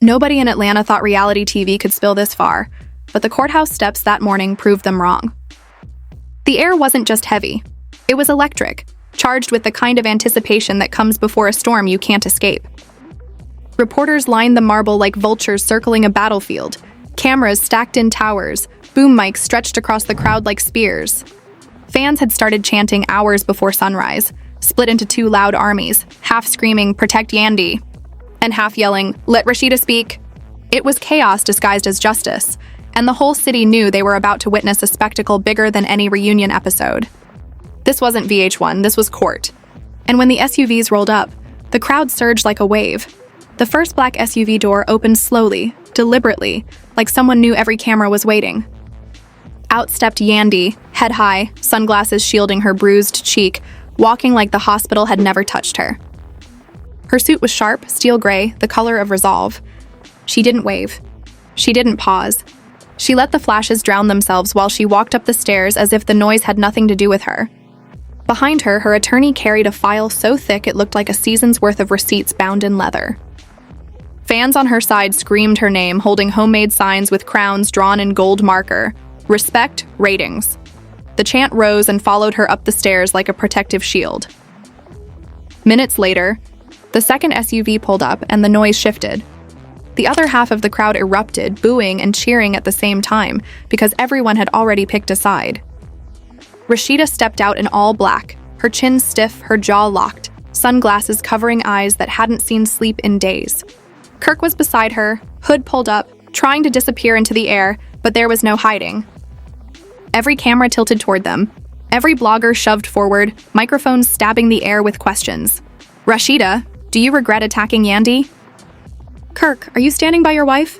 Nobody in Atlanta thought reality TV could spill this far, but the courthouse steps that morning proved them wrong. The air wasn't just heavy. It was electric, charged with the kind of anticipation that comes before a storm you can't escape. Reporters lined the marble like vultures circling a battlefield, cameras stacked in towers, boom mics stretched across the crowd like spears. Fans had started chanting hours before sunrise, split into two loud armies, half screaming, "Protect Yandy," and half yelling, "Let Rasheeda speak." It was chaos disguised as justice, and the whole city knew they were about to witness a spectacle bigger than any reunion episode. This wasn't VH1, this was court. And when the SUVs rolled up, the crowd surged like a wave. The first black SUV door opened slowly, deliberately, like someone knew every camera was waiting. Out stepped Yandy, head high, sunglasses shielding her bruised cheek, walking like the hospital had never touched her. Her suit was sharp, steel gray, the color of resolve. She didn't wave. She didn't pause. She let the flashes drown themselves while she walked up the stairs as if the noise had nothing to do with her. Behind her, her attorney carried a file so thick it looked like a season's worth of receipts bound in leather. Fans on her side screamed her name, holding homemade signs with crowns drawn in gold marker. Respect, ratings. The chant rose and followed her up the stairs like a protective shield. Minutes later, the second SUV pulled up and the noise shifted. The other half of the crowd erupted, booing and cheering at the same time, because everyone had already picked a side. Rasheeda stepped out in all black, her chin stiff, her jaw locked, sunglasses covering eyes that hadn't seen sleep in days. Kirk was beside her, hood pulled up, trying to disappear into the air, but there was no hiding. Every camera tilted toward them. Every blogger shoved forward, microphones stabbing the air with questions. "Rasheeda, do you regret attacking Yandy?" "Kirk, are you standing by your wife?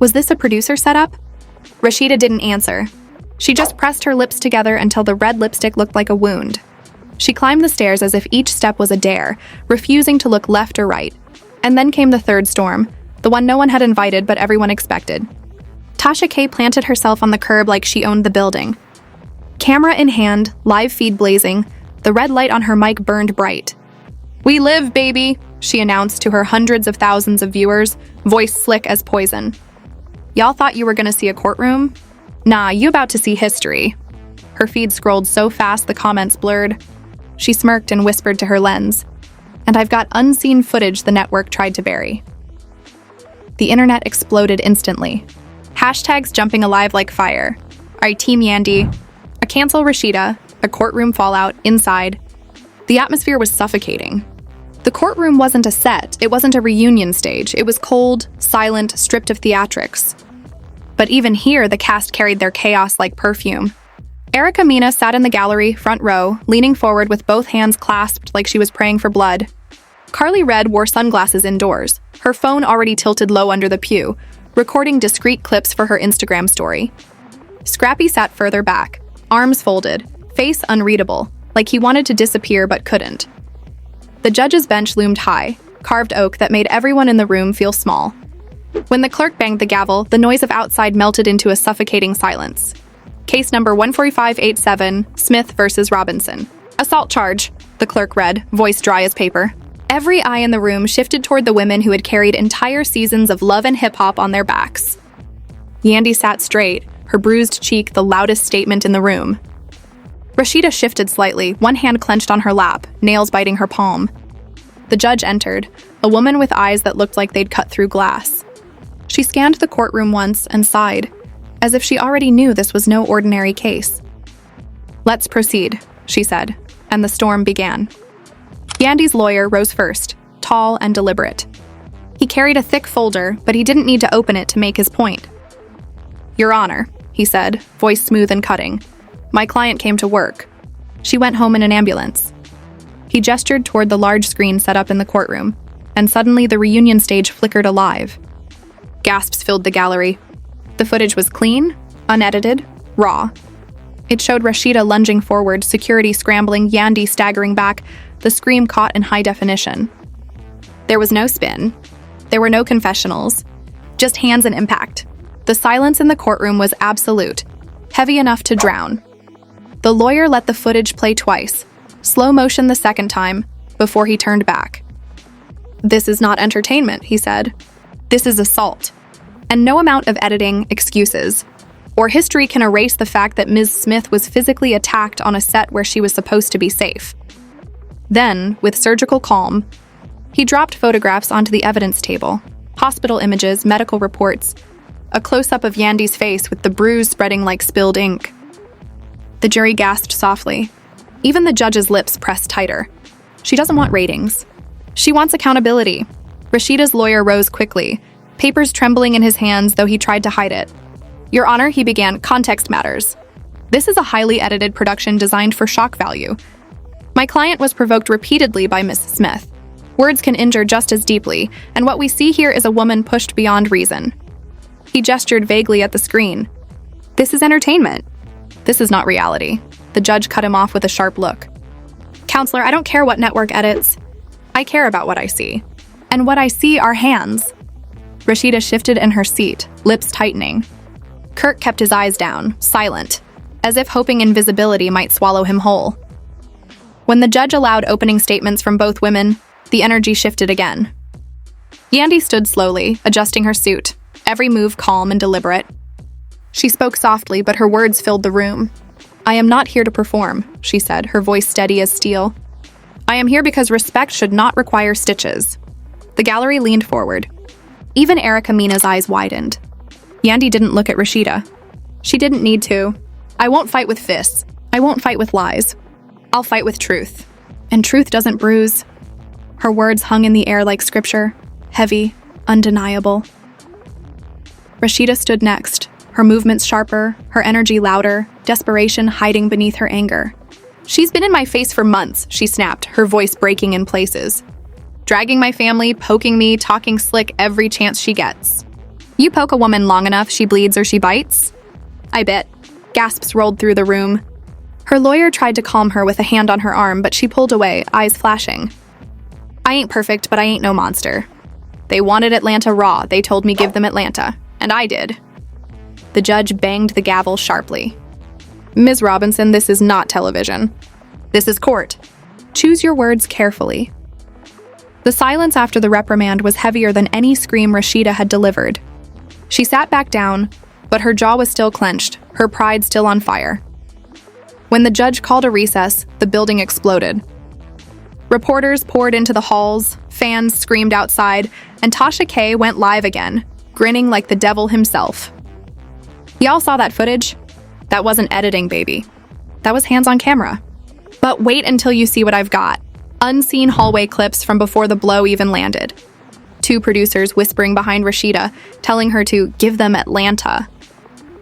Was this a producer setup?" Rasheeda didn't answer. She just pressed her lips together until the red lipstick looked like a wound. She climbed the stairs as if each step was a dare, refusing to look left or right. And then came the third storm, the one no one had invited but everyone expected. Tasha K planted herself on the curb like she owned the building. Camera in hand, live feed blazing, the red light on her mic burned bright. "We live, baby," she announced to her hundreds of thousands of viewers, voice slick as poison. "Y'all thought you were gonna see a courtroom? Nah, you about to see history." Her feed scrolled so fast the comments blurred. She smirked and whispered to her lens, "And I've got unseen footage the network tried to bury." The internet exploded instantly. Hashtags jumping alive like fire. Are you Team Yandy? A cancel Rasheeda, a courtroom fallout, inside. The atmosphere was suffocating. The courtroom wasn't a set, it wasn't a reunion stage. It was cold, silent, stripped of theatrics. But even here, the cast carried their chaos like perfume. Erica Mena sat in the gallery, front row, leaning forward with both hands clasped like she was praying for blood. Carly Red wore sunglasses indoors, her phone already tilted low under the pew, recording discreet clips for her Instagram story. Scrappy sat further back, arms folded, face unreadable, like he wanted to disappear but couldn't. The judge's bench loomed high, carved oak that made everyone in the room feel small. When the clerk banged the gavel, the noise of outside melted into a suffocating silence. Case number 14587, Smith versus Robinson. Assault charge, the clerk read, voice dry as paper. Every eye in the room shifted toward the women who had carried entire seasons of love and hip-hop on their backs. Yandy sat straight, her bruised cheek the loudest statement in the room. Rasheeda shifted slightly, one hand clenched on her lap, nails biting her palm. The judge entered, a woman with eyes that looked like they'd cut through glass. She scanned the courtroom once and sighed, as if she already knew this was no ordinary case. "Let's proceed," she said, and the storm began. Yandy's lawyer rose first, tall and deliberate. He carried a thick folder, but he didn't need to open it to make his point. "Your Honor," he said, voice smooth and cutting, "my client came to work. She went home in an ambulance." He gestured toward the large screen set up in the courtroom, and suddenly the reunion stage flickered alive. Gasps filled the gallery. The footage was clean, unedited, raw. It showed Rasheeda lunging forward, security scrambling, Yandy staggering back, the scream caught in high definition. There was no spin. There were no confessionals. Just hands and impact. The silence in the courtroom was absolute, heavy enough to drown. The lawyer let the footage play twice, slow motion the second time, before he turned back. "This is not entertainment," he said. This is assault. And no amount of editing excuses or history can erase the fact that Ms. Smith was physically attacked on a set where she was supposed to be safe. Then, with surgical calm, he dropped photographs onto the evidence table, hospital images, medical reports, a close-up of Yandy's face with the bruise spreading like spilled ink. The jury gasped softly. Even the judge's lips pressed tighter. She doesn't want ratings. She wants accountability. Rasheeda's lawyer rose quickly, papers trembling in his hands though he tried to hide it. Your Honor, he began, context matters. This is a highly edited production designed for shock value. My client was provoked repeatedly by Miss Smith. Words can injure just as deeply, and what we see here is a woman pushed beyond reason. He gestured vaguely at the screen. This is entertainment. This is not reality. The judge cut him off with a sharp look. Counselor, I don't care what network edits. I care about what I see. And what I see are hands. Rasheeda shifted in her seat, lips tightening. Kirk kept his eyes down, silent, as if hoping invisibility might swallow him whole. When the judge allowed opening statements from both women, the energy shifted again. Yandy stood slowly, adjusting her suit, every move calm and deliberate. She spoke softly, but her words filled the room. I am not here to perform, she said, her voice steady as steel. I am here because respect should not require stitches. The gallery leaned forward. Even Erica Mina's eyes widened. Yandy didn't look at Rasheeda. She didn't need to. I won't fight with fists. I won't fight with lies. I'll fight with truth. And truth doesn't bruise. Her words hung in the air like scripture, heavy, undeniable. Rasheeda stood next, her movements sharper, her energy louder, desperation hiding beneath her anger. She's been in my face for months, she snapped, her voice breaking in places. Dragging my family, poking me, talking slick every chance she gets. You poke a woman long enough, she bleeds or she bites? I bet. Gasps rolled through the room. Her lawyer tried to calm her with a hand on her arm, but she pulled away, eyes flashing. I ain't perfect, but I ain't no monster. They wanted Atlanta raw, they told me give them Atlanta. And I did. The judge banged the gavel sharply. Ms. Robinson, this is not television. This is court. Choose your words carefully. The silence after the reprimand was heavier than any scream Rasheeda had delivered. She sat back down, but her jaw was still clenched, her pride still on fire. When the judge called a recess, the building exploded. Reporters poured into the halls, fans screamed outside, and Tasha K went live again, grinning like the devil himself. Y'all saw that footage? That wasn't editing, baby. That was hands on camera. But wait until you see what I've got. Unseen hallway clips from before the blow even landed. Two producers whispering behind Rasheeda, telling her to give them Atlanta.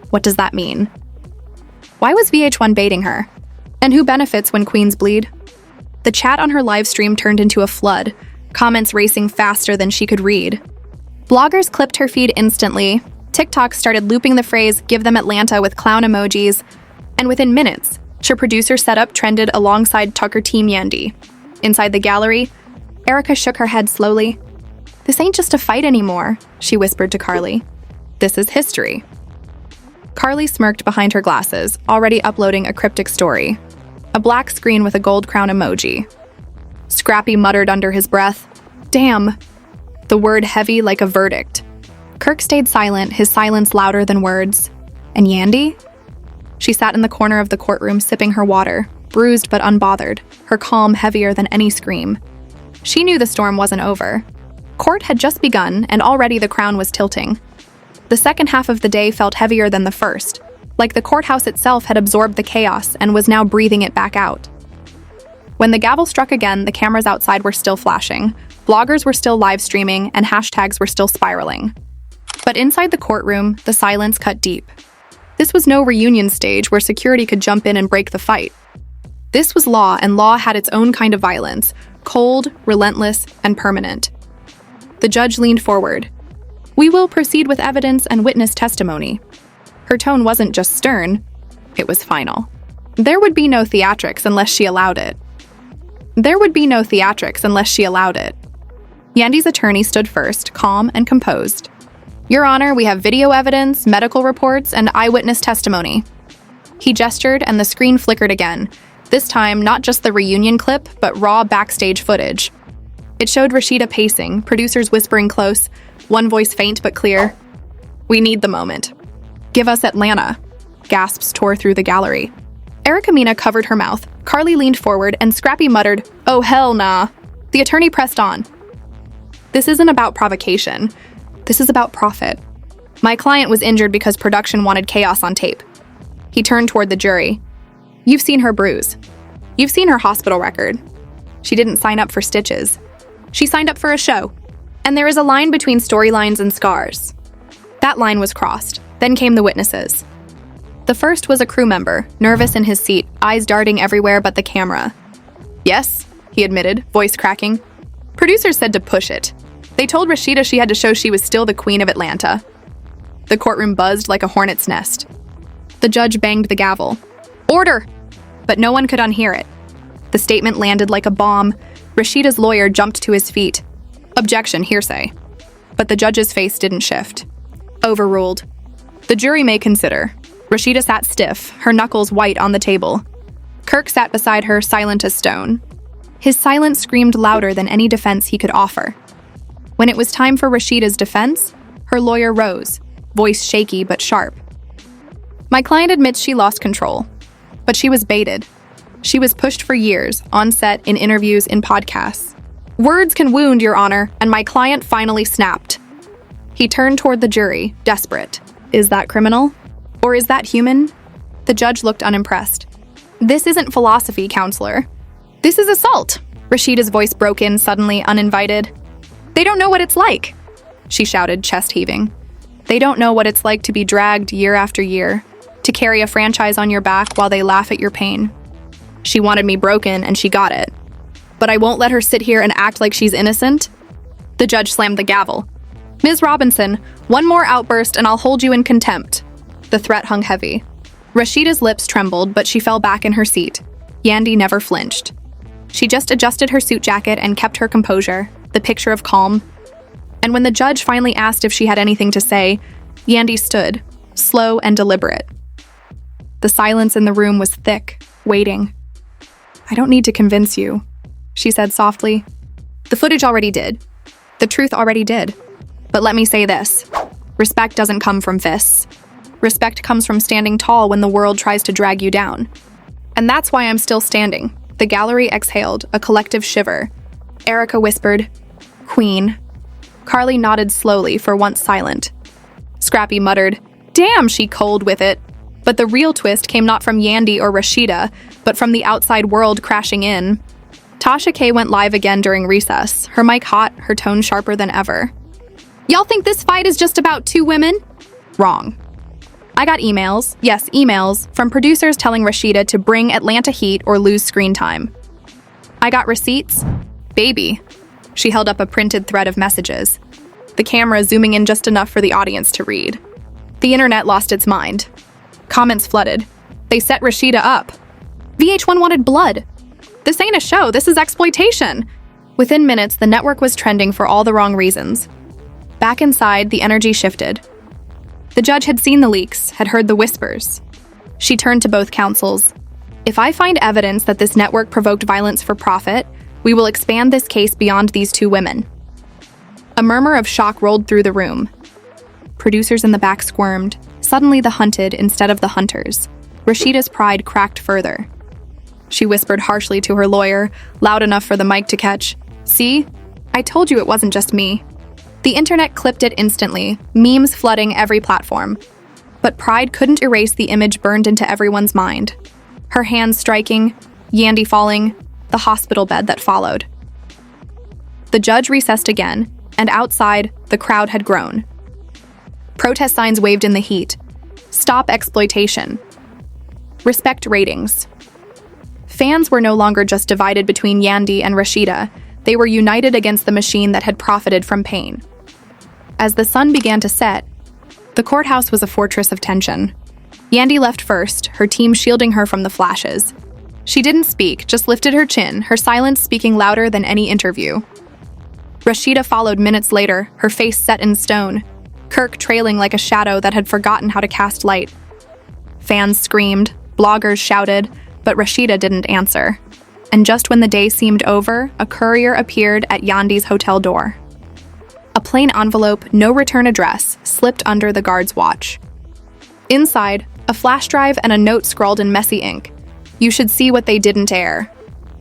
What does that mean? Why was VH1 baiting her? And who benefits when queens bleed? The chat on her live stream turned into a flood, comments racing faster than she could read. Bloggers clipped her feed instantly. TikTok started looping the phrase, give them Atlanta with clown emojis. And within minutes, her producer setup trended alongside Tucker Team Yandy. Inside the gallery, Erica shook her head slowly. This ain't just a fight anymore, she whispered to Carly. This is history. Carly smirked behind her glasses, already uploading a cryptic story. A black screen with a gold crown emoji. Scrappy muttered under his breath, damn. The word heavy like a verdict. Kirk stayed silent, his silence louder than words. And Yandy? She sat in the corner of the courtroom sipping her water, bruised but unbothered, her calm heavier than any scream. She knew the storm wasn't over. Court had just begun, and already the crown was tilting. The second half of the day felt heavier than the first, like the courthouse itself had absorbed the chaos and was now breathing it back out. When the gavel struck again, the cameras outside were still flashing, bloggers were still live streaming, and hashtags were still spiraling. But inside the courtroom, the silence cut deep. This was no reunion stage where security could jump in and break the fight. This was law, and law had its own kind of violence, cold, relentless, and permanent. The judge leaned forward. We will proceed with evidence and witness testimony. Her tone wasn't just stern, it was final. There would be no theatrics unless she allowed it. Yandy's attorney stood first, calm and composed. Your Honor, we have video evidence, medical reports, and eyewitness testimony. He gestured and the screen flickered again, this time not just the reunion clip, but raw backstage footage. It showed Rasheeda pacing, producers whispering close, One voice faint but clear. "We need the moment. Give us Atlanta." Gasps tore through the gallery. Erica Mena covered her mouth. Carly leaned forward, and Scrappy muttered, "Oh, hell nah." The attorney pressed on. "This isn't about provocation. This is about profit. My client was injured because production wanted chaos on tape." He turned toward the jury. "You've seen her bruise. You've seen her hospital record. She didn't sign up for stitches. She signed up for a show. And there is a line between storylines and scars." That line was crossed. Then came the witnesses. The first was a crew member, nervous in his seat, eyes darting everywhere but the camera. "Yes," he admitted, voice cracking. "Producers said to push it. They told Rasheeda she had to show she was still the queen of Atlanta." The courtroom buzzed like a hornet's nest. The judge banged the gavel. "Order!" But no one could unhear it. The statement landed like a bomb. Rasheeda's lawyer jumped to his feet. "Objection, hearsay." But the judge's face didn't shift. "Overruled. The jury may consider." Rasheeda sat stiff, her knuckles white on the table. Kirk sat beside her, silent as stone. His silence screamed louder than any defense he could offer. When it was time for Rasheeda's defense, her lawyer rose, voice shaky but sharp. "My client admits she lost control, but she was baited. She was pushed for years, on set, in interviews, in podcasts. Words can wound, Your Honor, and my client finally snapped." He turned toward the jury, desperate. "Is that criminal? Or is that human?" The judge looked unimpressed. "This isn't philosophy, counselor. This is assault." Rasheeda's voice broke in suddenly, uninvited. "They don't know what it's like," she shouted, chest heaving. "They don't know what it's like to be dragged year after year, to carry a franchise on your back while they laugh at your pain. She wanted me broken, and she got it. But I won't let her sit here and act like she's innocent." The judge slammed the gavel. "Ms. Robinson, one more outburst and I'll hold you in contempt." The threat hung heavy. Rasheeda's lips trembled, but she fell back in her seat. Yandy never flinched. She just adjusted her suit jacket and kept her composure, the picture of calm. And when the judge finally asked if she had anything to say, Yandy stood, slow and deliberate. The silence in the room was thick, waiting. "I don't need to convince you," she said softly. "The footage already did. The truth already did. But let me say this. Respect doesn't come from fists. Respect comes from standing tall when the world tries to drag you down. And that's why I'm still standing." The gallery exhaled, a collective shiver. Erica whispered, "Queen." Carly nodded slowly, for once silent. Scrappy muttered, "Damn, she cold with it." But the real twist came not from Yandy or Rasheeda, but from the outside world crashing in. Tasha K went live again during recess, her mic hot, her tone sharper than ever. "Y'all think this fight is just about two women? Wrong. I got emails, yes, emails, from producers telling Rasheeda to bring Atlanta heat or lose screen time. I got receipts. Baby." She held up a printed thread of messages, the camera zooming in just enough for the audience to read. The internet lost its mind. Comments flooded. They set Rasheeda up. VH1 wanted blood. This ain't a show, this is exploitation. Within minutes, the network was trending for all the wrong reasons. Back inside, the energy shifted. The judge had seen the leaks, had heard the whispers. She turned to both counsels. "If I find evidence that this network provoked violence for profit, we will expand this case beyond these two women." A murmur of shock rolled through the room. Producers in the back squirmed, suddenly the hunted instead of the hunters. Rasheeda's pride cracked further. She whispered harshly to her lawyer, loud enough for the mic to catch. "See? I told you it wasn't just me." The internet clipped it instantly, memes flooding every platform. But pride couldn't erase the image burned into everyone's mind. Her hands striking, Yandy falling, the hospital bed that followed. The judge recessed again, and outside, the crowd had grown. Protest signs waved in the heat. "Stop exploitation." "Respect ratings." Fans were no longer just divided between Yandy and Rasheeda. They were united against the machine that had profited from pain. As the sun began to set, the courthouse was a fortress of tension. Yandy left first, her team shielding her from the flashes. She didn't speak, just lifted her chin, her silence speaking louder than any interview. Rasheeda followed minutes later, her face set in stone, Kirk trailing like a shadow that had forgotten how to cast light. Fans screamed, bloggers shouted, but Rasheeda didn't answer. And just when the day seemed over, a courier appeared at Yandy's hotel door. A plain envelope, no return address, slipped under the guard's watch. Inside, a flash drive and a note scrawled in messy ink. You should see what they didn't air.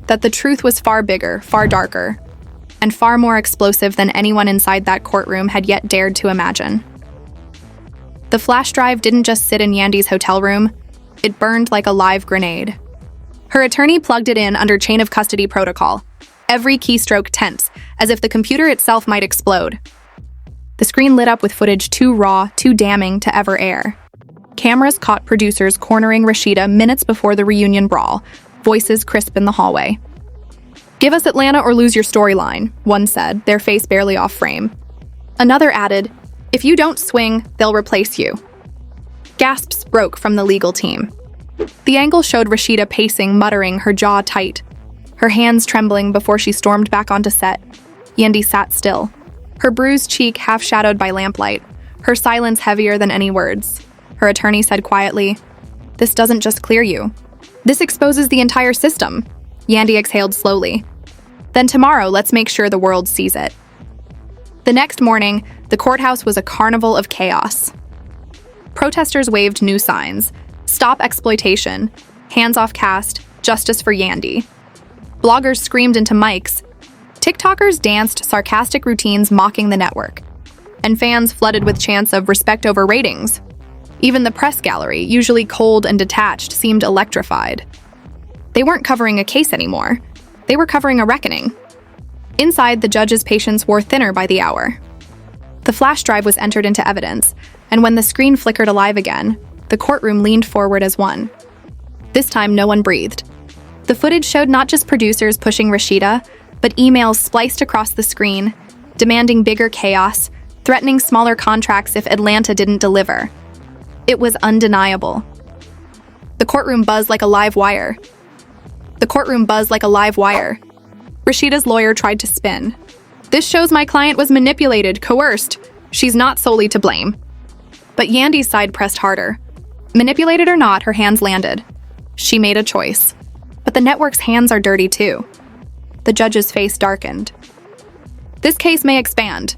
That the truth was far bigger, far darker, and far more explosive than anyone inside that courtroom had yet dared to imagine. The flash drive didn't just sit in Yandy's hotel room, it burned like a live grenade. Her attorney plugged it in under chain of custody protocol, every keystroke tense, as if the computer itself might explode. The screen lit up with footage too raw, too damning to ever air. Cameras caught producers cornering Rasheeda minutes before the reunion brawl, voices crisp in the hallway. "Give us Atlanta or lose your storyline," one said, their face barely off frame. Another added, "If you don't swing, they'll replace you." Gasps broke from the legal team. The angle showed Rasheeda pacing, muttering, her jaw tight, her hands trembling before she stormed back onto set. Yandy sat still, her bruised cheek half-shadowed by lamplight, her silence heavier than any words. Her attorney said quietly, "This doesn't just clear you. This exposes the entire system." Yandy exhaled slowly. "Then tomorrow, let's make sure the world sees it." The next morning, the courthouse was a carnival of chaos. Protesters waved new signs: "Stop exploitation," "Hands off cast," "Justice for Yandy." Bloggers screamed into mics. TikTokers danced sarcastic routines mocking the network. And fans flooded with chants of respect over ratings. Even the press gallery, usually cold and detached, seemed electrified. They weren't covering a case anymore. They were covering a reckoning. Inside, the judge's patience wore thinner by the hour. The flash drive was entered into evidence, and when the screen flickered alive again, the courtroom leaned forward as one. This time, no one breathed. The footage showed not just producers pushing Rasheeda, but emails spliced across the screen, demanding bigger chaos, threatening smaller contracts if Atlanta didn't deliver. It was undeniable. The courtroom buzzed like a live wire. Rasheeda's lawyer tried to spin. "This shows my client was manipulated, coerced. She's not solely to blame." But Yandy's side pressed harder. Manipulated or not, her hands landed. She made a choice. But the network's hands are dirty too. The judge's face darkened. "This case may expand."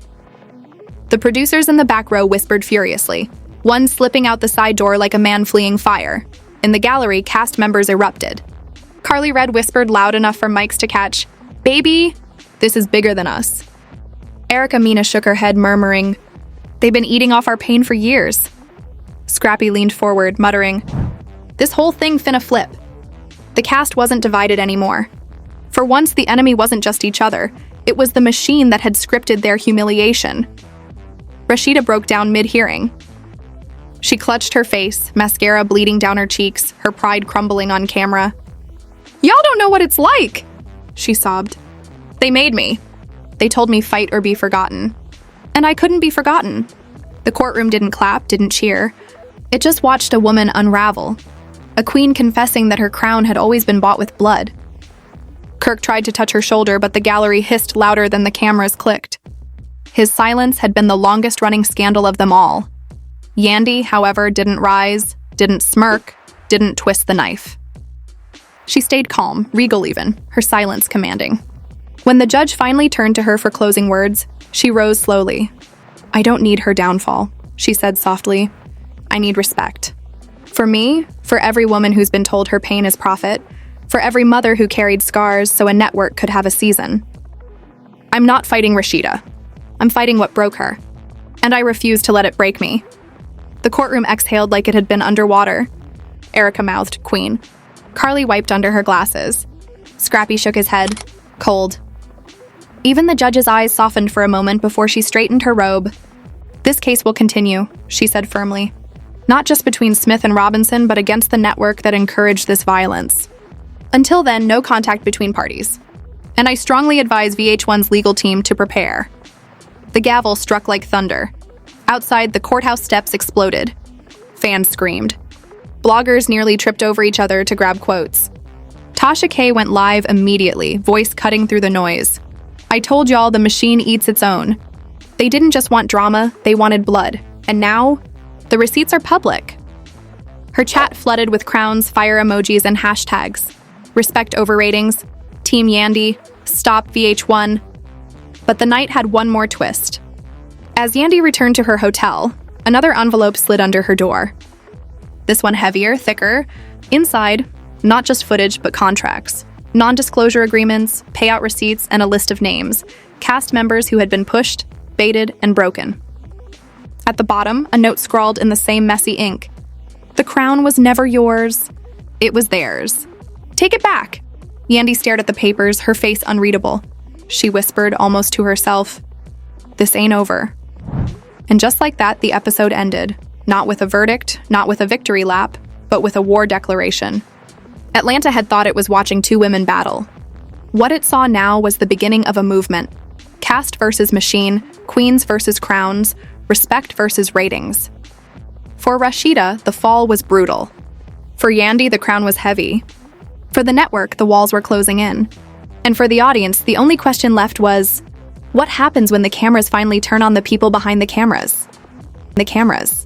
The producers in the back row whispered furiously, one slipping out the side door like a man fleeing fire. In the gallery, cast members erupted. Carly Red whispered loud enough for mics to catch, "Baby, this is bigger than us." Erica Mina shook her head, murmuring, "They've been eating off our pain for years." Scrappy leaned forward, muttering, "This whole thing finna flip." The cast wasn't divided anymore. For once, the enemy wasn't just each other. It was the machine that had scripted their humiliation. Rasheeda broke down mid-hearing. She clutched her face, mascara bleeding down her cheeks, her pride crumbling on camera. "Y'all don't know what it's like," she sobbed. "They made me. They told me fight or be forgotten. And I couldn't be forgotten." The courtroom didn't clap, didn't cheer. It just watched a woman unravel. A queen confessing that her crown had always been bought with blood. Kirk tried to touch her shoulder, but the gallery hissed louder than the cameras clicked. His silence had been the longest-running scandal of them all. Yandy, however, didn't rise, didn't smirk, didn't twist the knife. She stayed calm, regal even, her silence commanding. When the judge finally turned to her for closing words, she rose slowly. "I don't need her downfall," she said softly. "I need respect. For me, for every woman who's been told her pain is profit, for every mother who carried scars so a network could have a season. I'm not fighting Rasheeda. I'm fighting what broke her. And I refuse to let it break me." The courtroom exhaled like it had been underwater. Erica mouthed, "Queen." Carly wiped under her glasses. Scrappy shook his head, cold. Even the judge's eyes softened for a moment before she straightened her robe. "This case will continue," she said firmly. "Not just between Smith and Robinson, but against the network that encouraged this violence. Until then, no contact between parties. And I strongly advise VH1's legal team to prepare." The gavel struck like thunder. Outside, the courthouse steps exploded. Fans screamed. Bloggers nearly tripped over each other to grab quotes. Tasha K went live immediately, voice cutting through the noise. "I told y'all the machine eats its own. They didn't just want drama, they wanted blood. And now, the receipts are public." Her chat flooded with crowns, fire emojis, and hashtags. Respect over ratings, Team Yandy, Stop VH1. But the night had one more twist. As Yandy returned to her hotel, another envelope slid under her door. This one heavier, thicker. Inside, not just footage, but contracts, non-disclosure agreements, payout receipts, and a list of names, cast members who had been pushed, baited, and broken. At the bottom, a note scrawled in the same messy ink. The crown was never yours. It was theirs. Take it back. Yandy stared at the papers, her face unreadable. She whispered, almost to herself, "This ain't over." And just like that, the episode ended. Not with a verdict, not with a victory lap, but with a war declaration. Atlanta had thought it was watching two women battle. What it saw now was the beginning of a movement. Caste versus machine, queens versus crowns, respect versus ratings. For Rasheeda, the fall was brutal. For Yandy, the crown was heavy. For the network, the walls were closing in. And for the audience, the only question left was, what happens when the cameras finally turn on the people behind the cameras? The cameras.